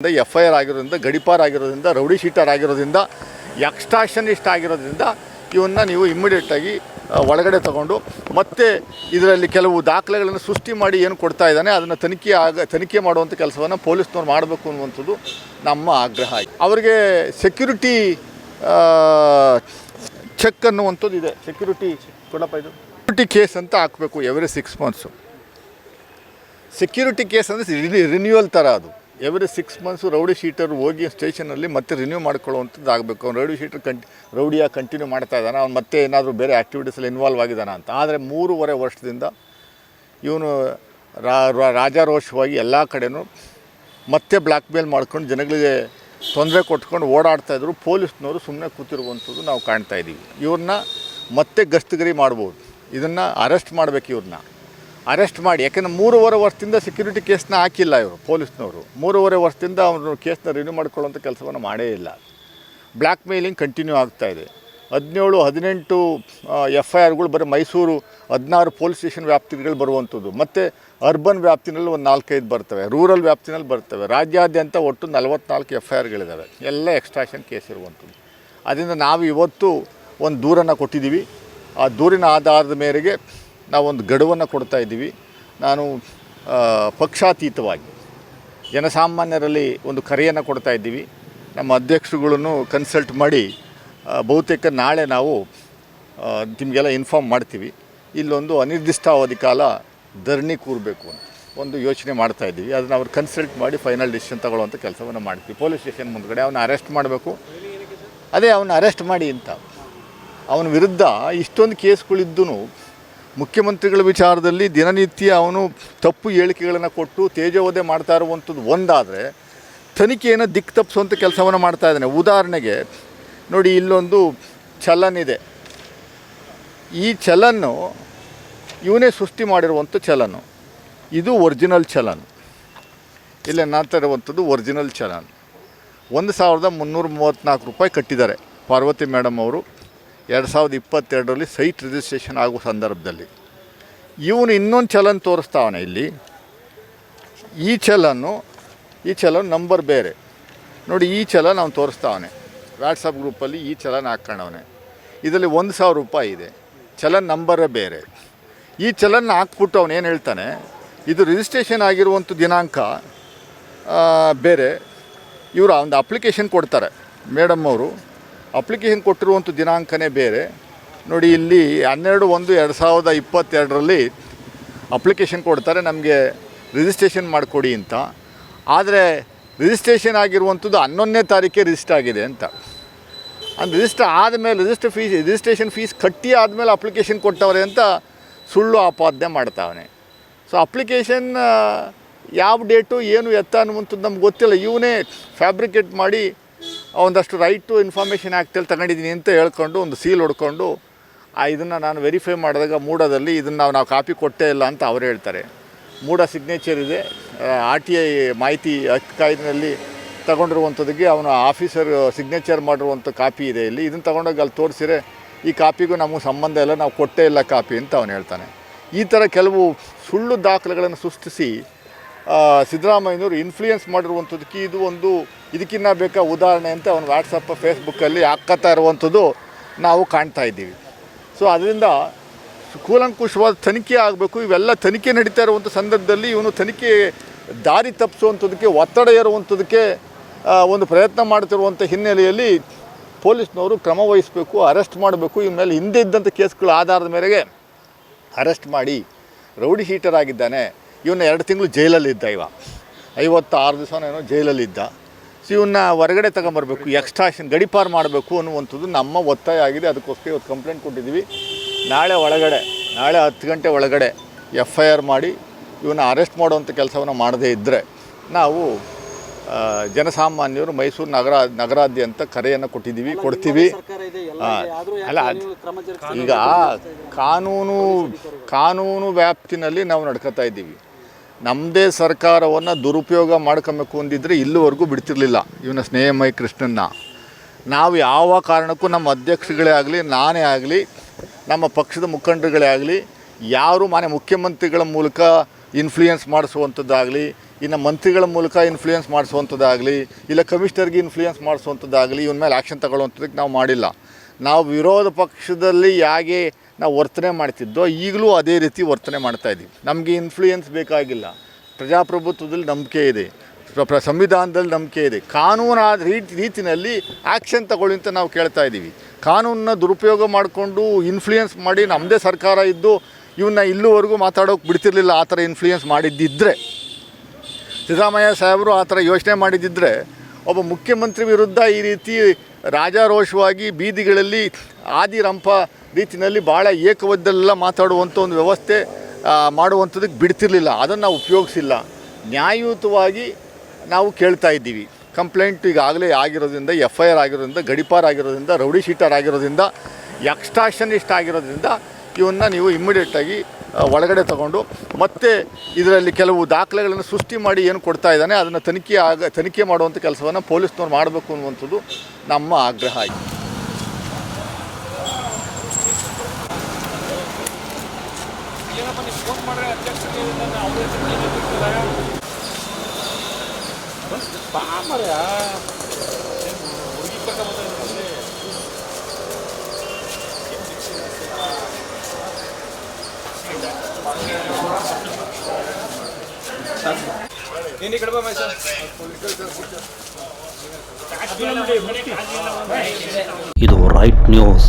FIR ಆಗಿರೋದ್ರಿಂದ, ಗಡಿಪಾರ್ ಆಗಿರೋದ್ರಿಂದ, rowdy sheeter ಆಗಿರೋದ್ರಿಂದ, ಎಕ್ಸ್ಟ್ರಾಕ್ಷನಿಸ್ಟ್ ಆಗಿರೋದ್ರಿಂದ ಇವನ್ನ ನೀವು ಇಮ್ಮಿಡಿಯೇಟಾಗಿ ಒಳಗಡೆ ತಗೊಂಡು ಮತ್ತೆ ಇದರಲ್ಲಿ ಕೆಲವು ದಾಖಲೆಗಳನ್ನು ಸೃಷ್ಟಿ ಮಾಡಿ ಏನು ಕೊಡ್ತಾ ಇದ್ದಾನೆ ಅದನ್ನು ತನಿಖೆ ಮಾಡುವಂಥ ಕೆಲಸವನ್ನು ಪೊಲೀಸ್ನವ್ರು ಮಾಡಬೇಕು ಅನ್ನುವಂಥದ್ದು ನಮ್ಮ ಆಗ್ರಹ. ಅವರಿಗೆ ಸೆಕ್ಯೂರಿಟಿ ಚೆಕ್ ಅನ್ನುವಂಥದ್ದು ಇದೆ. ಸೆಕ್ಯೂರಿಟಿ ಕೇಸ್ ಅಂತ ಹಾಕಬೇಕು ಎವ್ರಿ 6 ಮಂತ್ಸು. ಸೆಕ್ಯೂರಿಟಿ ಕೇಸ್ ಅಂದರೆ ರಿನ್ಯೂವಲ್ ಥರ ಅದು. ಎವ್ರಿ 6 ಮಂತ್ಸು ರೌಡಿ ಶೀಟರ್ ಹೋಗಿ ಸ್ಟೇಷನಲ್ಲಿ ಮತ್ತೆ ರಿನ್ಯೂ ಮಾಡ್ಕೊಳ್ಳುವಂಥದ್ದು ಆಗಬೇಕು. ಅವ್ನು ರೌಡಿ ಶೀಟರ್ ರೌಡಿಯಾಗಿ ಕಂಟಿನ್ಯೂ ಮಾಡ್ತಾ ಇದ್ದಾನೆ, ಅವ್ನು ಮತ್ತೆ ಏನಾದರೂ ಬೇರೆ ಆ್ಯಕ್ಟಿವಿಟೀಸಲ್ಲಿ ಇನ್ವಾಲ್ವ್ ಆಗಿದ್ದಾನೆ ಅಂತ. ಆದರೆ 3.5 ವರ್ಷದಿಂದ ಇವನು ರಾಜಾರೋಷವಾಗಿ ಎಲ್ಲ ಕಡೆಯೂ ಮತ್ತೆ ಬ್ಲ್ಯಾಕ್ ಮೇಲ್ ಮಾಡ್ಕೊಂಡು ಜನಗಳಿಗೆ ತೊಂದರೆ ಕೊಟ್ಕೊಂಡು ಓಡಾಡ್ತಾಯಿದ್ರು. ಪೊಲೀಸ್ನವರು ಸುಮ್ಮನೆ ಕೂತಿರುವಂಥದ್ದು ನಾವು ಕಾಣ್ತಾ ಇದ್ದೀವಿ. ಇವ್ರನ್ನ ಮತ್ತೆ ಗಸ್ತಗಿರಿ ಮಾಡ್ಬೋದು, ಇದನ್ನು ಅರೆಸ್ಟ್ ಮಾಡಬೇಕು. ಇವ್ರನ್ನ ಅರೆಸ್ಟ್ ಮಾಡಿ, ಯಾಕೆಂದರೆ 3.5 ವರ್ಷದಿಂದ ಸೆಕ್ಯೂರಿಟಿ ಕೇಸ್ನ ಹಾಕಿಲ್ಲ ಇವರು ಪೊಲೀಸ್ನವರು. 3.5 ವರ್ಷದಿಂದ ಅವರು ಕೇಸ್ನ ರಿನ್ಯೂ ಮಾಡ್ಕೊಳ್ಳೋಂಥ ಕೆಲಸವನ್ನು ಮಾಡೇ ಇಲ್ಲ. ಬ್ಲ್ಯಾಕ್ ಮೇಲಿಂಗ್ ಕಂಟಿನ್ಯೂ ಆಗ್ತಾಯಿದೆ. 17-18 FIRಗಳು ಬರೀ ಮೈಸೂರು 16 ಪೊಲೀಸ್ ಸ್ಟೇಷನ್ ವ್ಯಾಪ್ತಿಗಳು ಬರುವಂಥದ್ದು, ಮತ್ತು ಅರ್ಬನ್ ವ್ಯಾಪ್ತಿನಲ್ಲಿ ಒಂದು 4-5 ಬರ್ತವೆ, ರೂರಲ್ ವ್ಯಾಪ್ತಿನಲ್ಲಿ ಬರ್ತವೆ. ರಾಜ್ಯಾದ್ಯಂತ ಒಟ್ಟು 44 FIRಗಳಿದ್ದಾವೆ, ಎಲ್ಲ ಎಕ್ಸ್ಟ್ರಾಕ್ಷನ್ ಕೇಸ್ ಇರುವಂಥದ್ದು. ಅದರಿಂದ ನಾವು ಇವತ್ತು ಒಂದು ದೂರನ್ನು ಕೊಟ್ಟಿದ್ದೀವಿ. ಆ ದೂರಿನ ಆಧಾರದ ಮೇರೆಗೆ ನಾವೊಂದು ಗಡುವನ್ನು ಕೊಡ್ತಾ ಇದ್ದೀವಿ. ನಾನು ಪಕ್ಷಾತೀತವಾಗಿ ಜನಸಾಮಾನ್ಯರಲ್ಲಿ ಒಂದು ಕರೆಯನ್ನು ಕೊಡ್ತಾ ಇದ್ದೀವಿ. ನಮ್ಮ ಅಧ್ಯಕ್ಷರುಗಳನ್ನು ಕನ್ಸಲ್ಟ್ ಮಾಡಿ ಬಹುತೇಕ ನಾಳೆ ನಾವು ನಿಮಗೆಲ್ಲ ಇನ್ಫಾರ್ಮ್ ಮಾಡ್ತೀವಿ. ಇಲ್ಲೊಂದು ಅನಿರ್ದಿಷ್ಟಾವಧಿ ಕಾಲ ಧರಣಿ ಕೂರಬೇಕು ಅಂತ ಒಂದು ಯೋಚನೆ ಮಾಡ್ತಾಯಿದ್ದೀವಿ. ಅದನ್ನು ಅವ್ರು ಕನ್ಸಲ್ಟ್ ಮಾಡಿ ಫೈನಲ್ ಡಿಸಿಷನ್ ತಗೊಳ್ಳುವಂಥ ಕೆಲಸವನ್ನು ಮಾಡ್ತೀವಿ. ಪೊಲೀಸ್ ಸ್ಟೇಷನ್ ಮುಂದ್ಗಡೆ ಅವನ್ನ ಅರೆಸ್ಟ್ ಮಾಡಬೇಕು. ಅದೇ ಅವನ್ನ ಅರೆಸ್ಟ್ ಮಾಡಿ ಅಂತ. ಅವನ ವಿರುದ್ಧ ಇಷ್ಟೊಂದು ಕೇಸ್ಗಳಿದ್ದೂ ಮುಖ್ಯಮಂತ್ರಿಗಳ ವಿಚಾರದಲ್ಲಿ ದಿನನಿತ್ಯ ಅವನು ತಪ್ಪು ಹೇಳಿಕೆಗಳನ್ನು ಕೊಟ್ಟು ತೇಜೋವಧೆ ಮಾಡ್ತಾ ಇರುವಂಥದ್ದು ಒಂದಾದರೆ, ತನಿಖೆಯನ್ನು ದಿಕ್ಕು ತಪ್ಪಿಸುವಂಥ ಕೆಲಸವನ್ನು ಮಾಡ್ತಾ ಇದ್ದಾನೆ. ಉದಾಹರಣೆಗೆ ನೋಡಿ, ಇಲ್ಲೊಂದು ಚಲನ್ ಇದೆ. ಈ ಚಲನ್ನು ಇವನೇ ಸೃಷ್ಟಿ ಮಾಡಿರುವಂಥ ಚಲನು. ಇದು ಒರಿಜಿನಲ್ ಚಲನ್. ಇಲ್ಲೇ ನಾಡ್ತಾ ಇರುವಂಥದ್ದು ಒರಿಜಿನಲ್ ಚಲನ್. 1334 ರೂಪಾಯಿ ಕಟ್ಟಿದ್ದಾರೆ ಪಾರ್ವತಿ ಮೇಡಮ್ ಅವರು 2022ರಲ್ಲಿ ಸೈಟ್ ರಿಜಿಸ್ಟ್ರೇಷನ್ ಆಗೋ ಸಂದರ್ಭದಲ್ಲಿ. ಇವನು ಇನ್ನೊಂದು ಚಲನ್ ತೋರಿಸ್ತಾವನೆ ಇಲ್ಲಿ. ಈ ಚಲನ್ ನಂಬರ್ ಬೇರೆ ನೋಡಿ. ಈ ಚಲನ್ ಅವನು ತೋರಿಸ್ತಾವನೆ ವಾಟ್ಸಪ್ ಗ್ರೂಪಲ್ಲಿ. ಈ ಚಲನ್ ಹಾಕ್ಕೊಂಡವನೆ. ಇದರಲ್ಲಿ 1000 ರೂಪಾಯಿ ಇದೆ. ಚಲನ್ ನಂಬರೇ ಬೇರೆ. ಈ ಚಲನ್ ಹಾಕ್ಬಿಟ್ಟು ಅವನು ಏನು ಹೇಳ್ತಾನೆ, ಇದು ರಿಜಿಸ್ಟ್ರೇಷನ್ ಆಗಿರುವಂಥ ದಿನಾಂಕ ಬೇರೆ. ಇವರು ಒಂದು ಅಪ್ಲಿಕೇಶನ್ ಕೊಡ್ತಾರೆ ಮೇಡಮ್ ಅವರು. ಅಪ್ಲಿಕೇಶನ್ ಕೊಟ್ಟಿರುವಂಥ ದಿನಾಂಕನೇ ಬೇರೆ ನೋಡಿ. ಇಲ್ಲಿ 12/1/2022ರಲ್ಲಿ ಅಪ್ಲಿಕೇಶನ್ ಕೊಡ್ತಾರೆ, ನಮಗೆ ರಿಜಿಸ್ಟ್ರೇಷನ್ ಮಾಡಿಕೊಡಿ ಅಂತ. ಆದರೆ ರಿಜಿಸ್ಟ್ರೇಷನ್ ಆಗಿರುವಂಥದ್ದು 11ನೇ ತಾರೀಕೆ ರಿಜಿಸ್ಟರ್ ಆಗಿದೆ ಅಂತ. ಅದು ರಿಜಿಸ್ಟರ್ ಆದಮೇಲೆ ರಿಜಿಸ್ಟ್ರೇಷನ್ ಫೀಸ್ ಕಟ್ಟಿ ಆದಮೇಲೆ ಅಪ್ಲಿಕೇಶನ್ ಕೊಟ್ಟವ್ರೆ ಅಂತ ಸುಳ್ಳು ಆಪಾದನೆ ಮಾಡ್ತಾವನೆ. ಸೊ ಅಪ್ಲಿಕೇಶನ್ ಯಾವ ಡೇಟು ಏನು ಎತ್ತ ಅನ್ನುವಂಥದ್ದು ನಮ್ಗೆ ಗೊತ್ತಿಲ್ಲ. ಇವನೇ ಫ್ಯಾಬ್ರಿಕೇಟ್ ಮಾಡಿ ಒಂದಷ್ಟು ರೈಟ್ ಟು ಇನ್ಫಾರ್ಮೇಷನ್ ಆ್ಯಕ್ಟಲ್ಲಿ ತಗೊಂಡಿದ್ದೀನಿ ಅಂತ ಹೇಳ್ಕೊಂಡು ಒಂದು ಸೀಲ್ ಹೊಡ್ಕೊಂಡು ಇದನ್ನು ನಾನು ವೆರಿಫೈ ಮಾಡಿದಾಗ ಮೂಡದಲ್ಲಿ ಇದನ್ನು ನಾವು ಕಾಪಿ ಕೊಟ್ಟೇ ಇಲ್ಲ ಅಂತ ಅವ್ರು ಹೇಳ್ತಾರೆ. ಮೂಡ ಸಿಗ್ನೇಚರ್ ಇದೆ. RTI ಮಾಹಿತಿ ಹಕ್ಕು ಕಾಯ್ದೆನಲ್ಲಿ ತಗೊಂಡಿರುವಂಥದ್ದಕ್ಕೆ ಅವನ ಆಫೀಸರ್ ಸಿಗ್ನೇಚರ್ ಮಾಡಿರುವಂಥ ಕಾಪಿ ಇದೆ ಇಲ್ಲಿ. ಇದನ್ನು ತೊಗೊಂಡೋಗಿ ಅಲ್ಲಿ ತೋರಿಸಿರೆ ಈ ಕಾಪಿಗೂ ನಮಗೆ ಸಂಬಂಧ ಇಲ್ಲ, ನಾವು ಕೊಟ್ಟೇ ಇಲ್ಲ ಕಾಪಿ ಅಂತ ಅವನು ಹೇಳ್ತಾನೆ. ಈ ಥರ ಕೆಲವು ಸುಳ್ಳು ದಾಖಲೆಗಳನ್ನು ಸೃಷ್ಟಿಸಿ ಸಿದ್ದರಾಮಯ್ಯನವರು ಇನ್ಫ್ಲೂಯೆನ್ಸ್ ಮಾಡಿರುವಂಥದ್ದಕ್ಕೆ ಇದು ಒಂದು ಇದಕ್ಕಿನ್ನ ಬೇಕಾ ಉದಾಹರಣೆ ಅಂತ ಅವನು ವಾಟ್ಸಪ್ ಫೇಸ್ಬುಕ್ಕಲ್ಲಿ ಹಾಕ್ಕೊತಾ ಇರುವಂಥದ್ದು ನಾವು ಕಾಣ್ತಾ ಇದ್ದೀವಿ. ಸೊ ಅದರಿಂದ ಕೂಲಂಕುಷವಾದ ತನಿಖೆ ಆಗಬೇಕು. ಇವೆಲ್ಲ ತನಿಖೆ ನಡೀತಾ ಇರುವಂಥ ಸಂದರ್ಭದಲ್ಲಿ ಇವನು ತನಿಖೆ ದಾರಿ ತಪ್ಪಿಸುವಂಥದ್ದಕ್ಕೆ, ಒತ್ತಡ ಏರುವಂಥದ್ದಕ್ಕೆ ಒಂದು ಪ್ರಯತ್ನ ಮಾಡ್ತಿರುವಂಥ ಹಿನ್ನೆಲೆಯಲ್ಲಿ ಪೊಲೀಸ್ನವರು ಕ್ರಮ ವಹಿಸಬೇಕು, ಅರೆಸ್ಟ್ ಮಾಡಬೇಕು. ಇವನ ಮೇಲೆ ಹಿಂದೆ ಇದ್ದಂಥ ಕೇಸ್ಗಳ ಆಧಾರದ ಮೇರೆಗೆ ಅರೆಸ್ಟ್ ಮಾಡಿ. ರೌಡಿ ಶೀಟರ್ ಆಗಿದ್ದಾನೆ. ಇವನ್ನ 2 ತಿಂಗಳು ಜೈಲಲ್ಲಿದ್ದ. 56 ದಿವಸನೇನೋ ಜೈಲಲ್ಲಿದ್ದ. ಸೊ ಇವನ್ನ ಹೊರಗಡೆ ತಗೊಂಬರ್ಬೇಕು, ಎಕ್ಸ್ಟ್ರಾಕ್ಷನ್ ಗಡಿಪಾರು ಮಾಡಬೇಕು ಅನ್ನುವಂಥದ್ದು ನಮ್ಮ ಒತ್ತಾಯ ಆಗಿದೆ. ಅದಕ್ಕೋಸ್ಕರ ಇವತ್ತು ಕಂಪ್ಲೇಂಟ್ ಕೊಟ್ಟಿದ್ದೀವಿ. ನಾಳೆ 10 ಗಂಟೆ ಒಳಗಡೆ FIR ಮಾಡಿ ಇವನ್ನ ಅರೆಸ್ಟ್ ಮಾಡುವಂಥ ಕೆಲಸವನ್ನು ಮಾಡದೇ ಇದ್ದರೆ ನಾವು ಜನಸಾಮಾನ್ಯರು ಮೈಸೂರು ನಗರಾದ್ಯಂತ ಕರೆಯನ್ನು ಕೊಡ್ತೀವಿ. ಅಲ್ಲ, ಈಗ ಕಾನೂನು ವ್ಯಾಪ್ತಿನಲ್ಲಿ ನಾವು ನಡ್ಕೊತಾ ಇದ್ದೀವಿ. ನಮ್ಮದೇ ಸರ್ಕಾರವನ್ನು ದುರುಪಯೋಗ ಮಾಡ್ಕೊಬೇಕು ಅಂದಿದ್ರೆ ಇಲ್ಲಿವರೆಗೂ ಬಿಡ್ತಿರ್ಲಿಲ್ಲ ಇವನ ಸ್ನೇಹಮಯ ಕೃಷ್ಣನ್ನ. ನಾವು ಯಾವ ಕಾರಣಕ್ಕೂ ನಮ್ಮ ಅಧ್ಯಕ್ಷರುಗಳೇ ಆಗಲಿ, ನಾನೇ ಆಗಲಿ, ನಮ್ಮ ಪಕ್ಷದ ಮುಖಂಡರುಗಳೇ ಆಗಲಿ, ಯಾರು ಮಾನ್ಯ ಮುಖ್ಯಮಂತ್ರಿಗಳ ಮೂಲಕ ಇನ್ಫ್ಲೂಯೆನ್ಸ್ ಮಾಡಿಸುವಂಥದ್ದಾಗಲಿ, ಇನ್ನು ಮಂತ್ರಿಗಳ ಮೂಲಕ ಇನ್ಫ್ಲೂಯೆನ್ಸ್ ಮಾಡಿಸುವಂಥದ್ದಾಗಲಿ ಇಲ್ಲ ಕಮಿಷನರ್ಗೆ ಇನ್ಫ್ಲೂಯೆನ್ಸ್ ಮಾಡಿಸುವಂಥದ್ದಾಗಲಿ ಇವನ ಮೇಲೆ ಆ್ಯಕ್ಷನ್ ತಗೊಳ್ಳುವಂಥದ್ದಕ್ಕೆ ನಾವು ಮಾಡಿಲ್ಲ. ನಾವು ವಿರೋಧ ಪಕ್ಷದಲ್ಲಿ ಹೇಗೆ ನಾವು ವರ್ತನೆ ಮಾಡ್ತಿದ್ದೋ ಈಗಲೂ ಅದೇ ರೀತಿ ವರ್ತನೆ ಮಾಡ್ತಾಯಿದ್ದೀವಿ. ನಮಗೆ ಇನ್ಫ್ಲೂಯೆನ್ಸ್ ಬೇಕಾಗಿಲ್ಲ. ಪ್ರಜಾಪ್ರಭುತ್ವದಲ್ಲಿ ನಂಬಿಕೆ ಇದೆ, ಸಂವಿಧಾನದಲ್ಲಿ ನಂಬಿಕೆ ಇದೆ. ಕಾನೂನಾದ ರೀತಿಯಲ್ಲಿ ಆ್ಯಕ್ಷನ್ ತಗೊಳ್ಳಿ ಅಂತ ನಾವು ಕೇಳ್ತಾ ಇದ್ದೀವಿ. ಕಾನೂನನ್ನ ದುರುಪಯೋಗ ಮಾಡಿಕೊಂಡು ಇನ್ಫ್ಲೂಯೆನ್ಸ್ ಮಾಡಿ ನಮ್ಮದೇ ಸರ್ಕಾರ ಇದ್ದು ಇವನ್ನ ಇಲ್ಲಿವರೆಗೂ ಮಾತಾಡೋಕೆ ಬಿಡ್ತಿರ್ಲಿಲ್ಲ. ಆ ಥರ ಇನ್ಫ್ಲೂಯೆನ್ಸ್ ಮಾಡಿದ್ದಿದ್ದರೆ, ಸಿದ್ದರಾಮಯ್ಯ ಸಾಹೇಬರು ಆ ಥರ ಯೋಚನೆ ಮಾಡಿದ್ದಿದ್ದರೆ ಒಬ್ಬ ಮುಖ್ಯಮಂತ್ರಿ ವಿರುದ್ಧ ಈ ರೀತಿ ರಾಜಾರೋಷವಾಗಿ ಬೀದಿಗಳಲ್ಲಿ ಆದಿರಂಪ ರೀತಿಯಲ್ಲಿ ಭಾಳ ಏಕವದ್ದೆಲ್ಲ ಮಾತಾಡುವಂಥ ಒಂದು ವ್ಯವಸ್ಥೆ ಮಾಡುವಂಥದ್ದಕ್ಕೆ ಬಿಡ್ತಿರ್ಲಿಲ್ಲ. ಅದನ್ನು ನಾವು ಉಪಯೋಗಿಸಿಲ್ಲ. ನ್ಯಾಯಯುತವಾಗಿ ನಾವು ಕೇಳ್ತಾ ಇದ್ದೀವಿ. ಕಂಪ್ಲೇಂಟ್ ಈಗಾಗಲೇ ಆಗಿರೋದ್ರಿಂದ, FIR ಆಗಿರೋದ್ರಿಂದ, ಗಡಿಪಾರ್ ಆಗಿರೋದ್ರಿಂದ, ರೌಡಿ ಶೀಟರ್ ಆಗಿರೋದ್ರಿಂದ, ಎಕ್ಸ್ಟಾರ್ಷನಿಸ್ಟ್ ಆಗಿರೋದ್ರಿಂದ ಇವನ್ನ ನೀವು ಇಮ್ಮಿಡಿಯೇಟಾಗಿ ಒಳಗಡೆ ತಗೊಂಡು ಮತ್ತೆ ಇದರಲ್ಲಿ ಕೆಲವು ದಾಖಲೆಗಳನ್ನು ಸೃಷ್ಟಿ ಮಾಡಿ ಏನು ಕೊಡ್ತಾ ಇದ್ದಾನೆ ಅದನ್ನು ತನಿಖೆ ಮಾಡುವಂಥ ಕೆಲಸವನ್ನು ಪೊಲೀಸ್ನವ್ರು ಮಾಡಬೇಕು ಅನ್ನುವಂಥದ್ದು ನಮ್ಮ ಆಗ್ರಹ ಆಯಿತು. ಇದು ರೈಟ್ ನ್ಯೂಸ್.